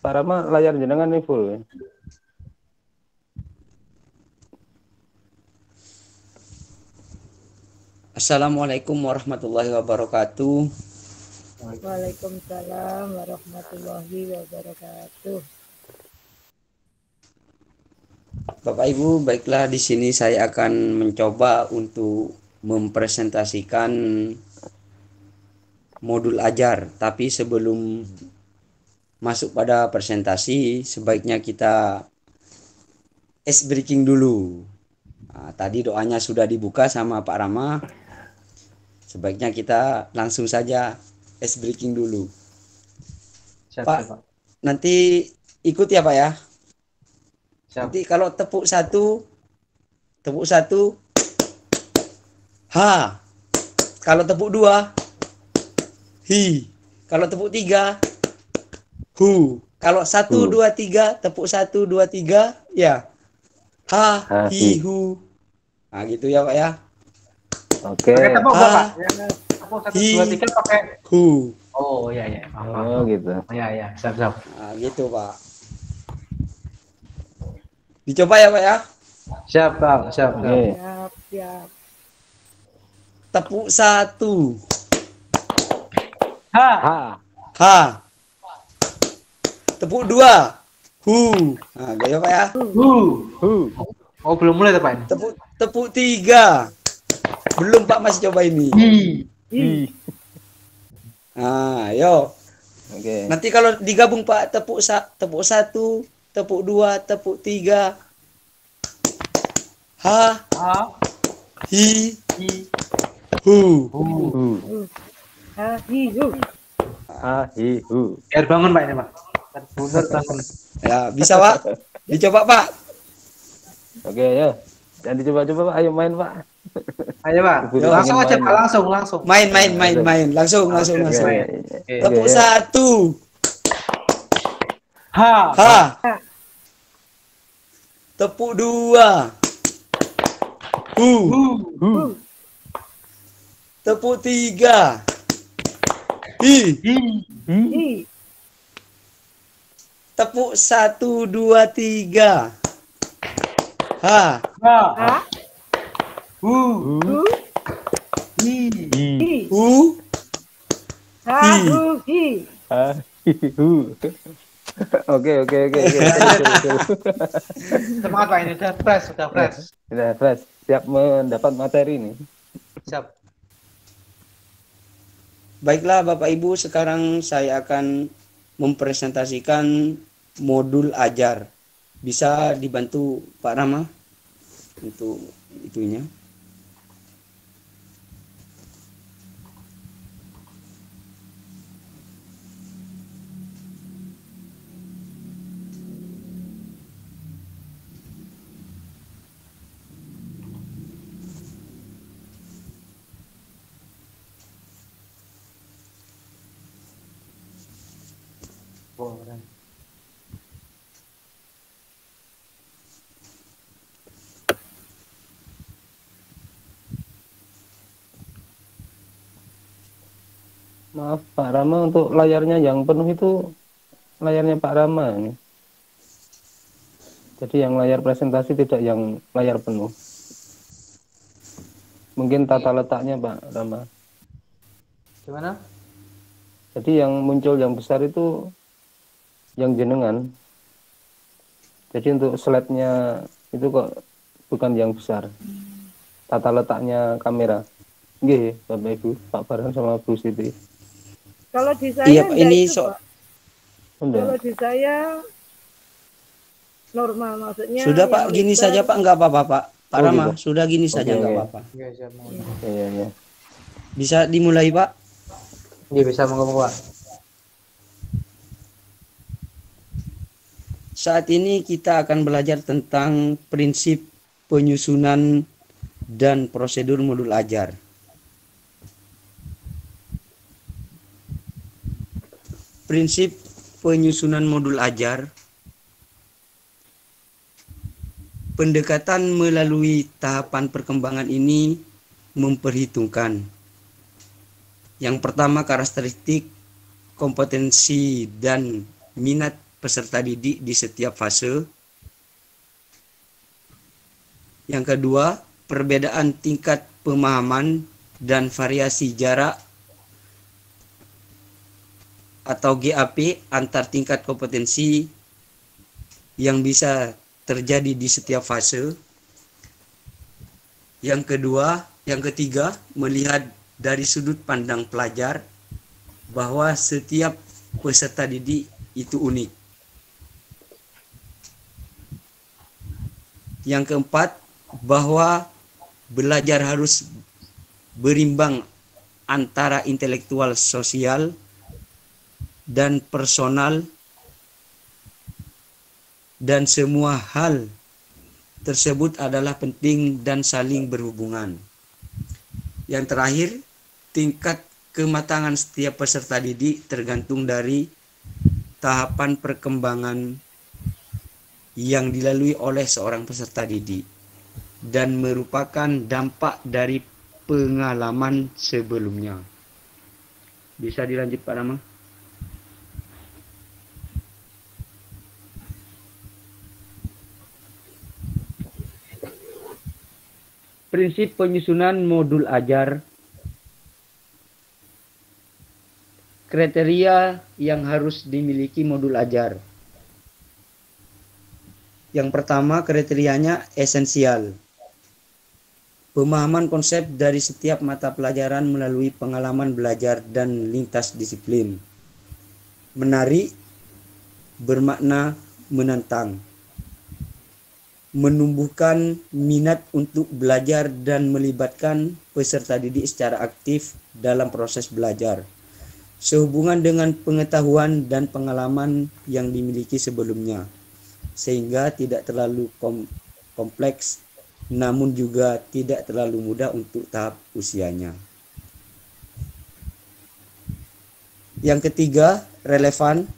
Pak Rama layar jenengan nih full ya. Assalamualaikum warahmatullahi wabarakatuh. Waalaikumsalam warahmatullahi wabarakatuh. Bapak Ibu, baiklah di sini saya akan mencoba untuk mempresentasikan modul ajar. Tapi sebelum masuk pada presentasi, sebaiknya kita ice breaking dulu. Nah, tadi doanya sudah dibuka sama Pak Rama. Sebaiknya kita langsung saja ice breaking dulu. Siap, Pak, siap, Pak. nanti ikut ya Pak ya. Siap. Nanti kalau tepuk satu, ha. Kalau tepuk dua, hi. Kalau tepuk tiga, hu. Kalau 1, 2, 3, tepuk 1, 2, 3, ya. Ha, hi, hu. Nah gitu ya Pak ya. Oke. Pakai tepuk Ha, Pak. Tepuk 1, 2, 3 pakai. hu. Oh iya, iya. Oh gitu. Oh, iya, siap, siap. Nah gitu Pak. Dicoba ya Pak ya. Siap, Pak. Siap, Oke. siap. Siap, siap. Tepuk 1, Ha. Ha. ha. Tepuk 2, hu. Nah gitu ya Pak ya. Hu. Hu. Oh, belum mulai tuh, Pak ini. Tepuk 3. Belum Pak, masih coba ini. Hi. Hi. Nah, yo. Oke. Nanti kalau digabung Pak, tepuk 1, tepuk 2, tepuk 3. Ha, Ha. hi, Hi. hu. Hu. Ha, hi, hu. Ha, hi, hu. Biar bangun, Pak ini, Pak. Bener bangun. Ya, bisa Pak. Dicoba Pak. Oke, ya. Jangan dicoba-coba Pak, ayo main Pak. Ayo, Pak. Yo, Langsung ingin aja, main, Pak. Pak. Langsung. Main. Langsung. Oke, main. oke. Tepuk Oke, ya. 1, Ha. ha. Tepuk 2, hu. Hu. Tepuk 3, hi. Hi. Hi. Hi. Tepuk 1, 2, 3. Ha, Ha. Ha, Hu. Hu. Hi. Hi. hi. hu. Ha, Hi. hu, hi. Ha, hi, hu. Oke. Semangat, Pak ini. Udah fresh. Sudah fresh. Siap mendapat materi ini. Siap. Baiklah Bapak Ibu, sekarang saya akan mempresentasikan modul ajar. Bisa dibantu Pak Rama untuk itunya. Boleh. Maaf Pak Rama, untuk layarnya yang penuh itu layarnya Pak Rama ini. Jadi yang layar presentasi tidak yang layar penuh. Mungkin tata letaknya Pak Rama. Gimana? Jadi yang muncul yang besar itu yang jenengan. Jadi untuk slide-nya itu kok bukan yang besar. Tata letaknya kamera. Nggih, Bapak Ibu, Pak Farhan sama Bu Siti. Kalau di saya Iya Pak, enggak ini itu, Pak. Udah. Kalau di saya normal, maksudnya Sudah yang Pak, gini lebar. saja Pak, enggak apa-apa Pak. Pak Oh, Rama, gitu. sudah gini saja Oke, enggak oke. apa-apa. Iya, siap. Iya. Bisa dimulai Pak. Iya, bisa monggo, Pak. Saat ini kita akan belajar tentang prinsip penyusunan dan prosedur modul ajar. Prinsip penyusunan modul ajar. Pendekatan melalui tahapan perkembangan ini memperhitungkan yang pertama karakteristik, kompetensi dan minat peserta didik di setiap fase. Yang kedua, perbedaan tingkat pemahaman dan variasi jarak atau GAP antar tingkat kompetensi yang bisa terjadi di setiap fase. Yang ketiga, melihat dari sudut pandang pelajar bahwa setiap peserta didik itu unik. Yang keempat, bahwa belajar harus berimbang antara intelektual, sosial, dan personal, dan semua hal tersebut adalah penting dan saling berhubungan. Yang terakhir, tingkat kematangan setiap peserta didik tergantung dari tahapan perkembangan yang dilalui oleh seorang peserta didik dan merupakan dampak dari pengalaman sebelumnya. Bisa dilanjut Pak Rama? Prinsip penyusunan modul ajar. Kriteria yang harus dimiliki modul ajar. Yang pertama, kriterianya esensial. Pemahaman konsep dari setiap mata pelajaran melalui pengalaman belajar dan lintas disiplin. Menarik, bermakna menantang. Menumbuhkan minat untuk belajar dan melibatkan peserta didik secara aktif dalam proses belajar. Sehubungan dengan pengetahuan dan pengalaman yang dimiliki sebelumnya, sehingga tidak terlalu kompleks, namun juga tidak terlalu mudah untuk tahap usianya. Yang ketiga, relevan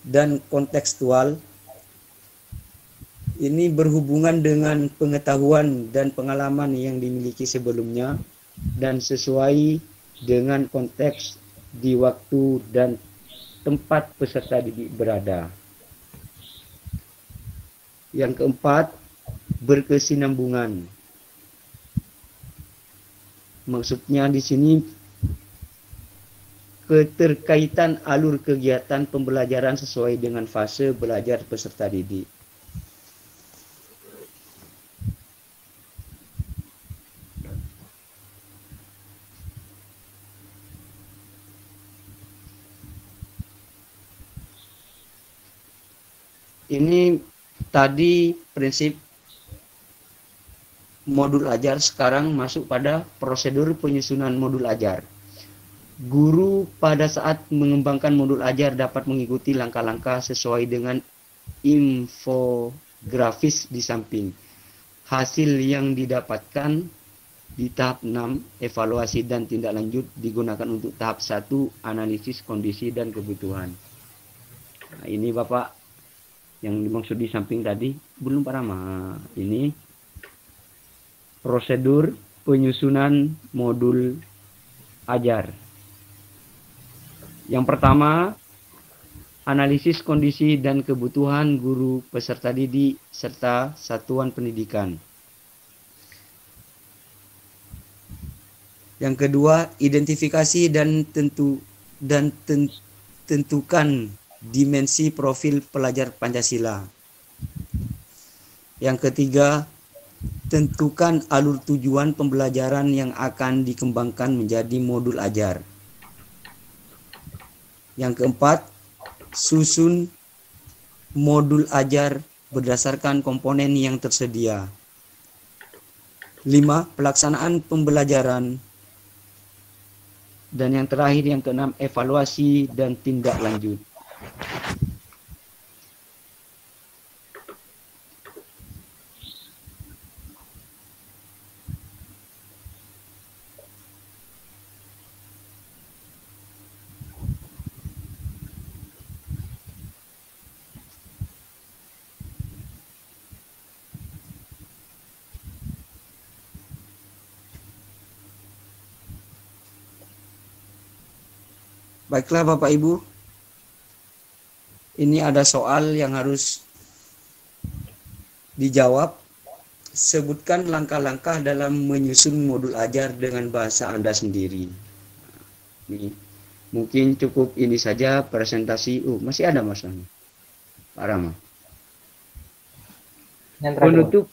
dan kontekstual. Ini berhubungan dengan pengetahuan dan pengalaman yang dimiliki sebelumnya dan sesuai dengan konteks di waktu dan tempat peserta didik berada. Yang keempat, berkesinambungan. Maksudnya di sini keterkaitan alur kegiatan pembelajaran sesuai dengan fase belajar peserta didik. Ini tadi prinsip modul ajar, sekarang masuk pada prosedur penyusunan modul ajar. Guru pada saat mengembangkan modul ajar dapat mengikuti langkah-langkah sesuai dengan infografis di samping. Hasil yang didapatkan di tahap 6, evaluasi dan tindak lanjut, digunakan untuk tahap 1, analisis kondisi dan kebutuhan. Nah, ini Bapak yang dimaksud di samping tadi, belum Pak Rama. Ini prosedur penyusunan modul ajar. Yang pertama, analisis kondisi dan kebutuhan guru, peserta didik, serta satuan pendidikan. Yang kedua, identifikasi dan tentukan dimensi profil pelajar Pancasila. Yang ketiga, tentukan alur tujuan pembelajaran yang akan dikembangkan menjadi modul ajar. Yang keempat, susun modul ajar berdasarkan komponen yang tersedia. 5. Pelaksanaan pembelajaran. Dan yang terakhir, yang keenam, evaluasi dan tindak lanjut. Baiklah Bapak Ibu, Ini ada soal yang harus dijawab. Sebutkan langkah-langkah dalam menyusun modul ajar dengan bahasa Anda sendiri. Ini mungkin cukup ini saja presentasi. Masih ada Mas Rama? Pak Rama. Yang terakhir. Penutup,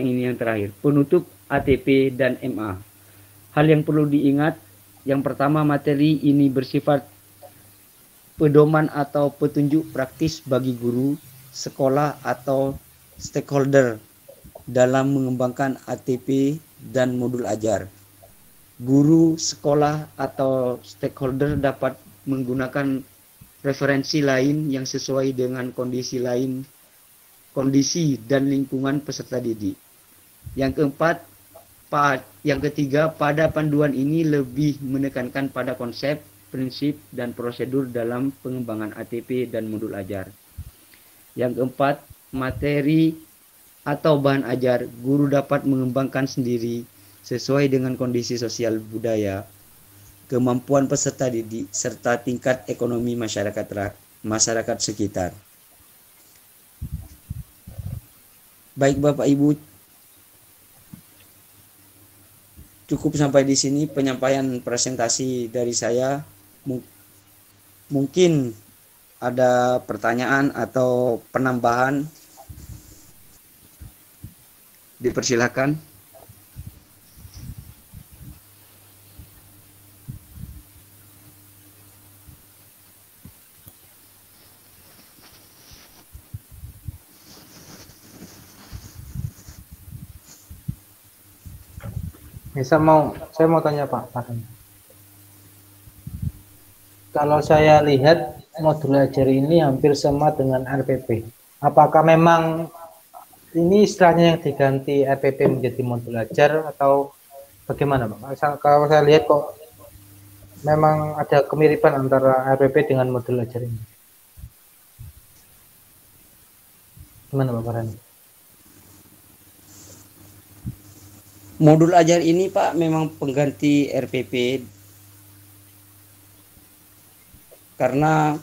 ini yang terakhir. Penutup ATP dan MA. Hal yang perlu diingat, yang pertama, materi ini bersifat pedoman atau petunjuk praktis bagi guru, sekolah, atau stakeholder dalam mengembangkan ATP dan modul ajar. Guru, sekolah, atau stakeholder dapat menggunakan referensi lain yang sesuai dengan kondisi dan lingkungan peserta didik. Yang ketiga, pada panduan ini lebih menekankan pada konsep, prinsip, dan prosedur dalam pengembangan ATP dan modul ajar. Yang keempat, materi atau bahan ajar guru dapat mengembangkan sendiri sesuai dengan kondisi sosial budaya, kemampuan peserta didik, serta tingkat ekonomi masyarakat sekitar. Baik Bapak Ibu, cukup sampai di sini penyampaian presentasi dari saya. Mungkin ada pertanyaan atau penambahan, dipersilakan. Saya mau tanya Pak. Kalau saya lihat modul ajar ini hampir sama dengan RPP. Apakah memang ini istilahnya yang diganti RPP menjadi modul ajar atau bagaimana Pak? Kalau saya lihat kok memang ada kemiripan antara RPP dengan modul ajar ini. Gimana Pak Farhan? Modul ajar ini Pak memang pengganti RPP karena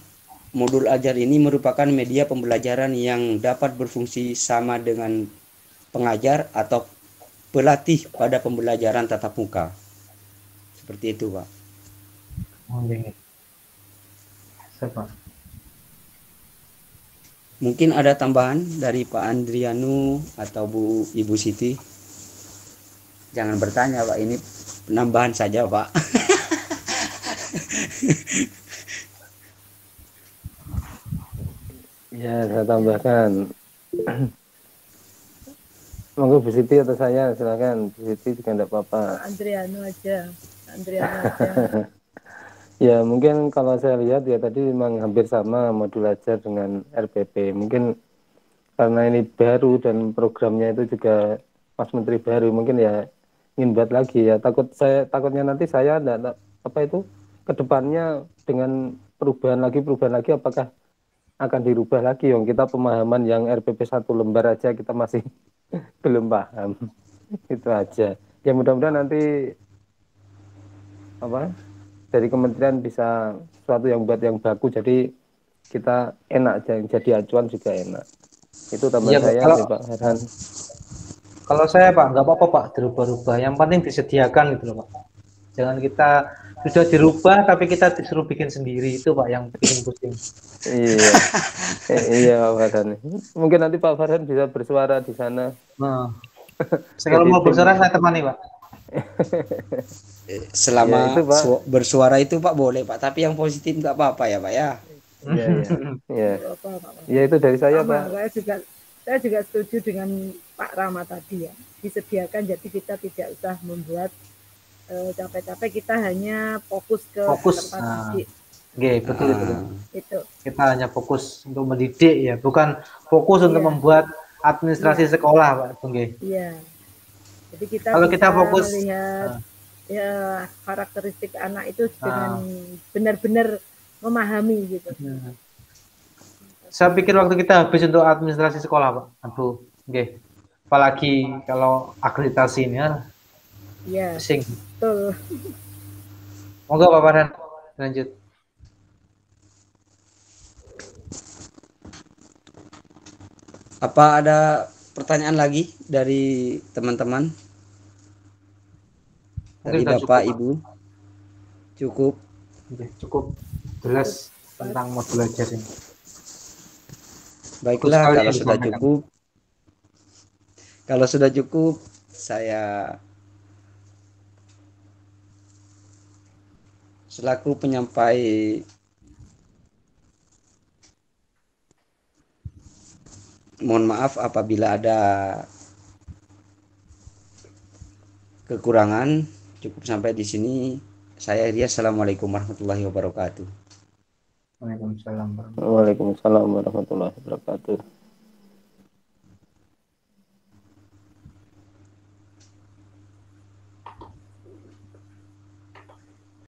modul ajar ini merupakan media pembelajaran yang dapat berfungsi sama dengan pengajar atau pelatih pada pembelajaran tatap muka. Seperti itu Pak. Oke. Siapa? Mungkin ada tambahan dari Pak Andrianu atau Ibu Siti. Jangan bertanya Pak, ini penambahan saja Pak. Ya, saya tambahkan. Monggo Bu Siti atau saya, silakan. Bu Siti juga tidak apa-apa. Andriano aja. Ya, mungkin kalau saya lihat ya tadi memang hampir sama modul ajar dengan RPP. Mungkin karena ini baru dan programnya itu juga Mas Menteri baru, mungkin ya ingin buat lagi ya. Takutnya nanti saya enggak kedepannya dengan perubahan lagi apakah akan dirubah lagi kita pemahaman yang RPP 1 lembar aja kita masih belum paham. Itu aja ya, mudah-mudahan nanti dari kementerian bisa sesuatu yang buat yang baku, jadi kita enak jadi acuan juga enak. Itu tambahan saya Pak Farhan. Kalau saya Pak, nggak apa-apa Pak dirubah-rubah, yang penting disediakan gitu loh Pak. Jangan kita sudah dirubah tapi kita disuruh bikin sendiri, itu Pak yang bikin pusing. Iya, iya Pak Farhan. Mungkin nanti Pak Farhan bisa bersuara di sana. Nah, kalau mau bersuara saya temani Pak. Selama ya, itu, Pak. Bersuara itu Pak boleh Pak, tapi yang positif nggak apa-apa ya Pak ya. Iya. Ya itu dari saya Pak. Saya juga setuju dengan Pak Rama tadi ya, disediakan jadi kita tidak usah membuat capek-capek, kita hanya fokus ke tempat didik. Betul. Itu. Kita hanya fokus untuk mendidik ya, bukan fokus untuk membuat administrasi sekolah Pak. Iya. Jadi kita kalau kita fokus melihat ya karakteristik anak itu dengan benar-benar memahami gitu. Saya pikir waktu kita habis untuk administrasi sekolah Pak, Bu. Apalagi kalau akreditasi ini ya. Iya. Pusing. Betul. Monggo Pak Farhan, lanjut. Apa ada pertanyaan lagi dari teman-teman? Mungkin Dari sudah Bapak, cukup, Pak. Ibu? Cukup. Oke, cukup jelas tentang modul ajar ini. Baiklah, sekali kalau yang sudah disampaikan. cukup. Kalau sudah cukup, saya selaku penyampai mohon maaf apabila ada kekurangan. Cukup sampai di sini. Saya Ria. Assalamualaikum warahmatullahi wabarakatuh. Waalaikumsalam. Waalaikumsalam warahmatullahi wabarakatuh.